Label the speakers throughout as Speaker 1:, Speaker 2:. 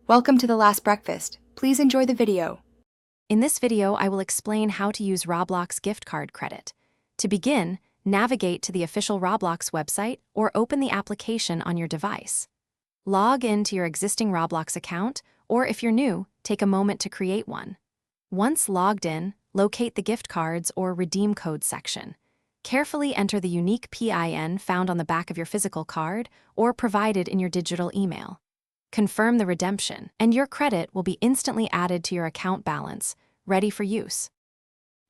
Speaker 1: Welcome to the last breakfast. Please enjoy the video.
Speaker 2: In this video, I will explain how to use Roblox gift card credit. To begin, navigate to the official Roblox website or open the application on your device. Log into your existing Roblox account, or if you're new, take a moment to create one. Once logged in, locate the gift cards or redeem code section. Carefully enter the unique PIN found on the back of your physical card or provided in your digital email. Confirm the redemption, and your credit will be instantly added to your account balance, ready for use.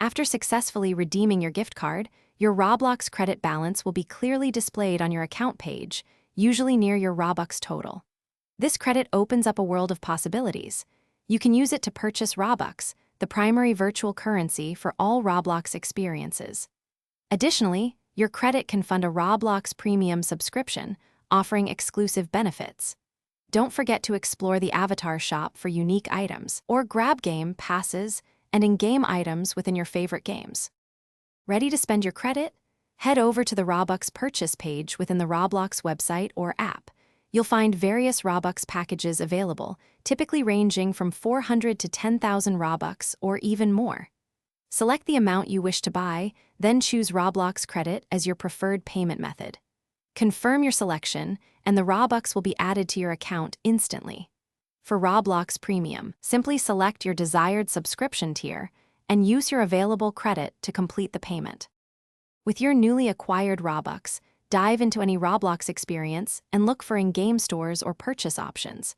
Speaker 2: After successfully redeeming your gift card, your Roblox credit balance will be clearly displayed on your account page, usually near your Robux total. This credit opens up a world of possibilities. You can use it to purchase Robux, the primary virtual currency for all Roblox experiences. Additionally, your credit can fund a Roblox premium subscription, offering exclusive benefits. Don't forget to explore the avatar shop for unique items, or grab game passes and in-game items within your favorite games. Ready to spend your credit? Head over to the Robux purchase page within the Roblox website or app. You'll find various Robux packages available, typically ranging from 400 to 10,000 Robux or even more. Select the amount you wish to buy, then choose Roblox credit as your preferred payment method. Confirm your selection, and the Robux will be added to your account instantly. For Roblox Premium, simply select your desired subscription tier and use your available credit to complete the payment. With your newly acquired Robux, dive into any Roblox experience and look for in-game stores or purchase options.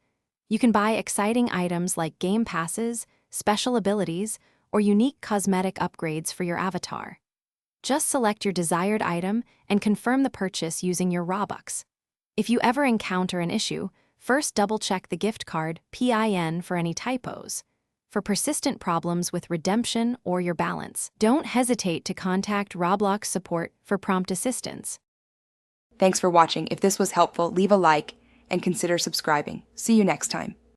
Speaker 2: You can buy exciting items like game passes, special abilities, or unique cosmetic upgrades for your avatar. Just select your desired item and confirm the purchase using your Robux. If you ever encounter an issue, first double-check the gift card PIN for any typos. For persistent problems with redemption or your balance, don't hesitate to contact Roblox support for prompt assistance.
Speaker 1: Thanks for watching. If this was helpful, leave a like and consider subscribing. See you next time.